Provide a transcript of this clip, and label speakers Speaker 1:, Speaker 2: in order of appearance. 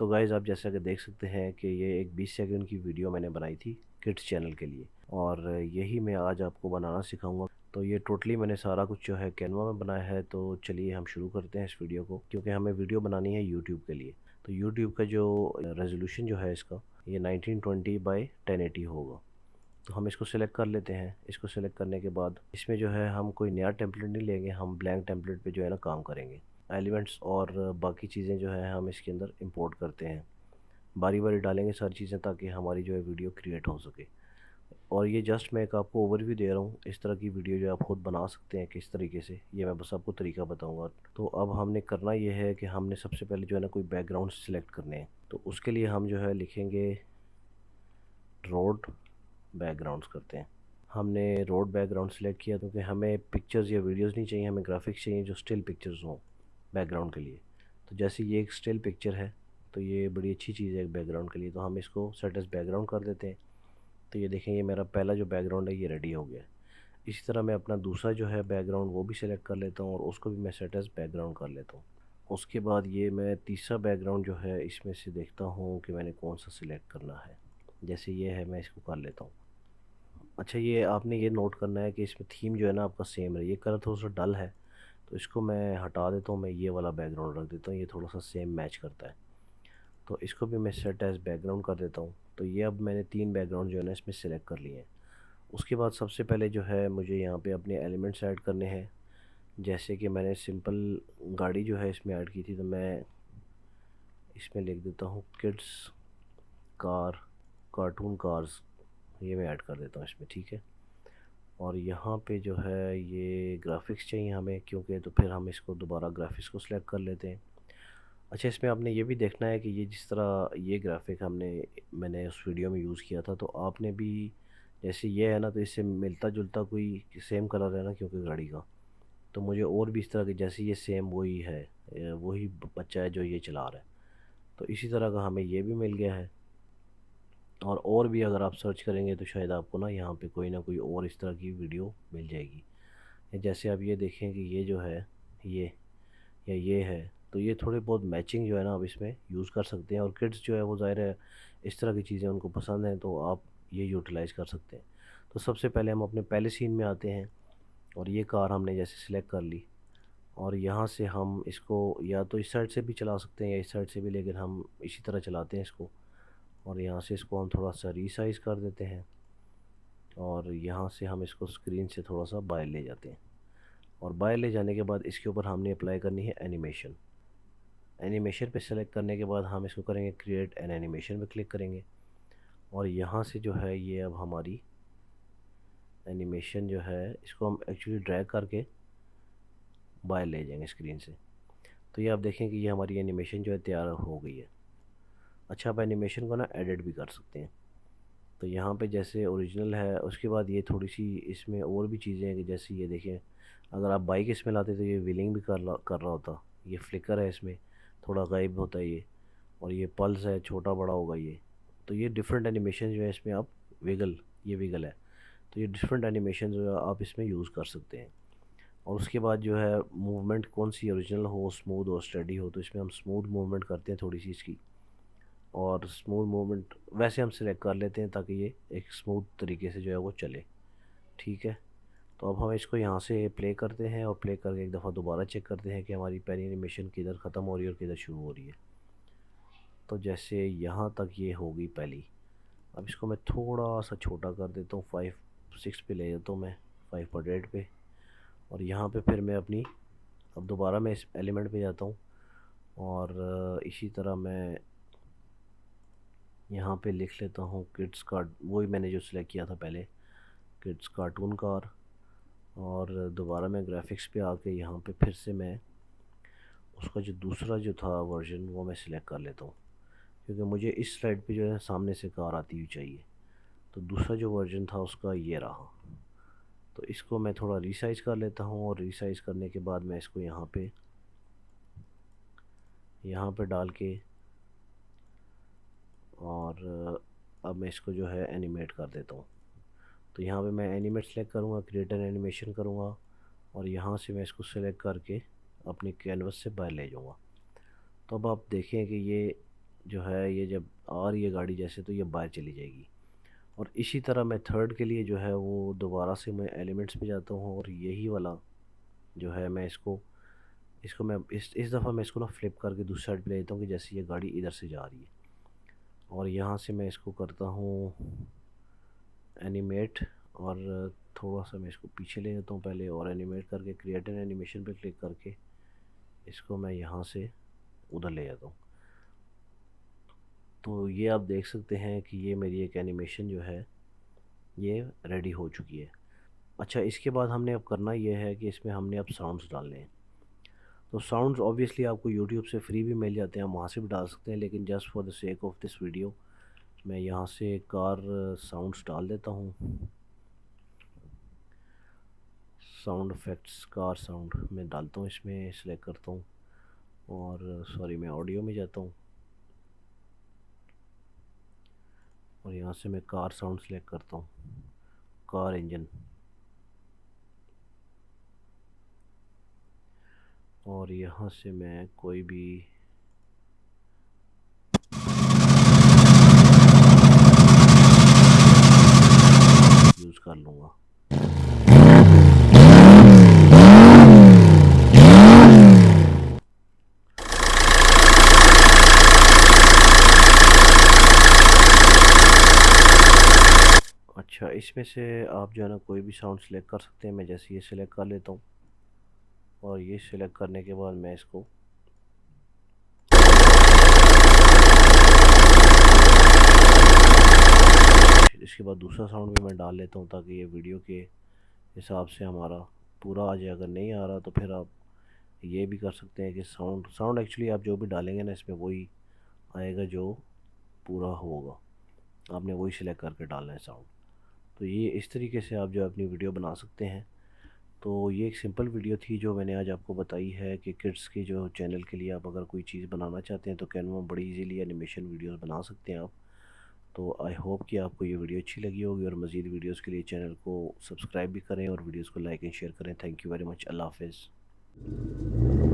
Speaker 1: तो गाइज़ आप जैसा कि देख सकते हैं कि ये एक 20 सेकंड की वीडियो मैंने बनाई थी किड्स चैनल के लिए, और यही मैं आज आपको बनाना सिखाऊंगा। तो ये टोटली मैंने सारा कुछ जो है कैनवा में बनाया है। तो चलिए हम शुरू करते हैं इस वीडियो को, क्योंकि हमें वीडियो बनानी है यूट्यूब के लिए। तो यूट्यूब का जो रेजोल्यूशन जो है इसका, ये 1920 बाई 1080 होगा। तो हम इसको सिलेक्ट कर लेते हैं। इसको सिलेक्ट करने के बाद इसमें जो है हम कोई नया टेम्पलेट नहीं लेंगे, हम ब्लैंक टेम्पलेट पे जो है ना काम करेंगे। एलिमेंट्स और बाकी चीज़ें जो है हम इसके अंदर इंपोर्ट करते हैं, बारी बारी डालेंगे सारी चीज़ें, ताकि हमारी जो है वीडियो क्रिएट हो सके। और ये जस्ट मैं एक आपको ओवरव्यू दे रहा हूँ, इस तरह की वीडियो जो आप खुद बना सकते हैं किस तरीके से, ये मैं बस आपको तरीका बताऊँगा। तो अब हमने करना ये है कि हमने सबसे पहले जो है ना कोई बैकग्राउंड सेलेक्ट करने हैं। तो उसके लिए हम जो है लिखेंगे रोड बैकग्राउंड्स करते हैं। हमने रोड बैकग्राउंड सेलेक्ट किया क्योंकि हमें पिक्चर्स या वीडियोस नहीं चाहिए, हमें ग्राफिक्स चाहिए जो स्टिल पिक्चर्स हों बैकग्राउंड के लिए। तो जैसे ये एक स्टिल पिक्चर है, तो ये बड़ी अच्छी चीज़ है एक बैकग्राउंड के लिए। तो हम इसको सेट एज बैकग्राउंड कर देते हैं। तो ये देखें, ये मेरा पहला जो बैकग्राउंड है ये रेडी हो गया। इसी तरह मैं अपना दूसरा जो है बैकग्राउंड वो भी सिलेक्ट कर लेता हूँ, और उसको भी मैं सेट एज बैकग्राउंड कर लेता हूँ। उसके बाद ये मैं तीसरा बैकग्राउंड जो है इसमें से देखता हूँ कि मैंने कौन सा सिलेक्ट करना है। जैसे ये है, मैं इसको कर लेता हूँ। अच्छा, ये आपने ये नोट करना है कि इसमें थीम जो है ना आपका सेम है। ये कलर थोड़ा सा डल है, तो इसको मैं हटा देता हूँ, मैं ये वाला बैकग्राउंड रख देता हूँ, ये थोड़ा सा सेम मैच करता है। तो इसको भी मैं सेट एज बैकग्राउंड कर देता हूँ। तो ये अब मैंने 3 बैकग्राउंड जो है ना इसमें सेलेक्ट कर लिए हैं। उसके बाद सबसे पहले जो है मुझे यहाँ पे अपने एलिमेंट्स ऐड करने हैं। जैसे कि मैंने सिंपल गाड़ी जो है इसमें ऐड की थी, तो मैं इसमें लिख देता हूँ किड्स कार, कार्टून कार्स, ये मैं ऐड कर देता हूँ इसमें, ठीक है। और यहाँ पे जो है ये ग्राफिक्स चाहिए हमें, क्योंकि तो फिर हम इसको दोबारा ग्राफिक्स को सिलेक्ट कर लेते हैं। अच्छा, इसमें आपने ये भी देखना है कि ये जिस तरह ये ग्राफिक मैंने उस वीडियो में यूज़ किया था, तो आपने भी जैसे ये है ना, तो इससे मिलता जुलता कोई सेम कलर है ना, क्योंकि गाड़ी का। तो मुझे और भी इस तरह के, जैसे ये सेम वही है, वही बच्चा है जो ये चला रहा है, तो इसी तरह का हमें ये भी मिल गया है। और भी अगर आप सर्च करेंगे तो शायद आपको ना यहाँ पे कोई ना कोई और इस तरह की वीडियो मिल जाएगी। जैसे आप ये देखें कि ये जो है, ये या ये है, तो ये थोड़े बहुत मैचिंग जो है ना आप इसमें यूज़ कर सकते हैं। और किड्स जो है वो ज़ाहिर है इस तरह की चीज़ें उनको पसंद हैं, तो आप ये यूटिलाइज़ कर सकते हैं। तो सबसे पहले हम अपने पहले सीन में आते हैं, और ये कार हमने जैसे सिलेक्ट कर ली, और यहाँ से हम इसको या तो इस साइड से भी चला सकते हैं या इस साइड से भी, लेकिन हम इसी तरह चलाते हैं इसको। और यहाँ से इसको हम थोड़ा सा रीसाइज़ कर देते हैं, और यहाँ से हम इसको स्क्रीन से थोड़ा सा बाहर ले जाते हैं। और बाहर ले जाने के बाद इसके ऊपर हमने अप्लाई करनी है एनिमेशन। एनिमेशन पे सेलेक्ट करने के बाद हम इसको करेंगे क्रिएट एन एनिमेशन पे क्लिक करेंगे, और यहाँ से जो है ये अब हमारी एनिमेशन जो है इसको हम एक्चुअली ड्रैग करके बाहर ले जाएंगे स्क्रीन से। तो ये आप देखें कि ये हमारी एनिमेशन जो है तैयार हो गई है। अच्छा, आप एनिमेशन को ना एडिट भी कर सकते हैं। तो यहाँ पे जैसे ओरिजिनल है, उसके बाद ये थोड़ी सी इसमें और भी चीज़ें हैं कि जैसे ये देखें, अगर आप बाइक इसमें लाते तो ये व्हीलिंग भी कर रहा होता। ये फ्लिकर है इसमें, थोड़ा गायब होता है ये। और ये पल्स है, छोटा बड़ा होगा ये। तो ये डिफरेंट एनिमेशन जो है इसमें आप विगल, ये विगल है, तो ये डिफरेंट एनिमेशन जो है आप इसमें यूज़ कर सकते हैं। और उसके बाद जो है मूवमेंट कौन सी ओरिजिनल हो, स्मूथ हो, स्टडी हो, तो इसमें हम स्मूथ मूवमेंट करते हैं थोड़ी सी इसकी। और स्मूथ मूवमेंट वैसे हम सिलेक्ट कर लेते हैं ताकि ये एक स्मूथ तरीके से जो है वो चले, ठीक है। तो अब हम इसको यहाँ से प्ले करते हैं, और प्ले करके एक दफ़ा दोबारा चेक करते हैं कि हमारी पहली एनिमेशन किधर ख़त्म हो रही है और किधर शुरू हो रही है। तो जैसे यहाँ तक ये होगी पहली। अब इसको मैं थोड़ा सा छोटा कर देता हूँ, 5:6 पे ले जाता हूँ मैं, 5:8 पे। और यहाँ पे फिर मैं अपनी, अब दोबारा मैं इस एलिमेंट पे जाता हूँ, और इसी तरह मैं यहाँ पे लिख लेता हूँ किड्स कार्ड, वही मैंने जो सिलेक्ट किया था पहले, किड्स कार्टून कार। और दोबारा मैं ग्राफिक्स पे आके यहाँ पे फिर से मैं उसका जो दूसरा जो था वर्जन वो मैं सिलेक्ट कर लेता हूँ, क्योंकि मुझे इस स्लाइड पे जो है सामने से कार आती हुई चाहिए। तो दूसरा जो वर्जन था उसका ये रहा। तो इसको मैं थोड़ा रीसाइज़ कर लेता हूँ, और रीसाइज़ करने के बाद मैं इसको यहाँ पे डाल के, और अब मैं इसको जो है एनिमेट कर देता हूँ। तो यहाँ पे मैं एनिमेट सेलेक्ट करूँगा, क्रिएट एन एनिमेशन करूँगा, और यहाँ से मैं इसको सेलेक्ट करके अपनी कैनवस से बाहर ले जाऊँगा। तो अब आप देखें कि ये जो है ये जब आ रही है गाड़ी जैसे, तो ये बाहर चली जाएगी। और इसी तरह मैं थर्ड के लिए जो है वो दोबारा से मैं एलिमेंट्स में जाता हूँ, और यही वाला जो है मैं इसको इसको मैं इस दफ़ा मैं इसको ना फ्लिप करके दूसरी साइड पे ले लेता हूँ कि जैसे ये गाड़ी इधर से जा रही है। और यहाँ से मैं इसको करता हूँ एनिमेट, और थोड़ा सा मैं इसको पीछे ले जाता हूँ पहले, और एनिमेट करके क्रिएट एन एनिमेशन पे क्लिक करके इसको मैं यहाँ से उधर ले जाता हूँ। तो ये आप देख सकते हैं कि ये मेरी एक एनिमेशन जो है ये रेडी हो चुकी है। अच्छा, इसके बाद हमने अब करना ये है कि इसमें हमने अब साउंड्स डालने हैं। तो साउंड्स ऑब्वियसली आपको यूट्यूब से फ्री भी मिल जाते हैं, वहाँ से भी डाल सकते हैं, लेकिन just for the sake of this video मैं यहाँ से कार साउंड्स डाल देता हूँ। साउंड इफ़ेक्ट्स कार साउंड मैं डालता हूँ, इसमें सेलेक्ट करता हूँ, और सॉरी मैं ऑडियो में जाता हूँ, और यहाँ से मैं कार साउंड सेलेक्ट करता हूँ, कार इंजन, और यहाँ से मैं कोई भी यूज़ कर लूँगा। अच्छा, इसमें से आप जो है ना कोई भी साउंड सेलेक्ट कर सकते हैं। मैं जैसे ये सिलेक्ट कर लेता हूँ, और ये सिलेक्ट करने के बाद मैं इसको इसके बाद दूसरा साउंड भी मैं डाल लेता हूँ, ताकि ये वीडियो के हिसाब से हमारा पूरा आ जाए। अगर नहीं आ रहा तो फिर आप ये भी कर सकते हैं कि साउंड एक्चुअली आप जो भी डालेंगे ना इसमें वही आएगा जो पूरा होगा, आपने वही सिलेक्ट करके डालना है साउंड। तो ये इस तरीके से आप जो अपनी वीडियो बना सकते हैं। तो ये एक सिंपल वीडियो थी जो मैंने आज आपको बताई है कि किड्स के जो चैनल के लिए आप अगर कोई चीज़ बनाना चाहते हैं तो कैनवा में बड़ी इजीली एनिमेशन वीडियोस बना सकते हैं आप। तो आई होप कि आपको ये वीडियो अच्छी लगी होगी, और मज़ीद वीडियोस के लिए चैनल को सब्सक्राइब भी करें और वीडियोस को लाइक एंड शेयर करें। Thank you very much. Allah हाफ़िज़।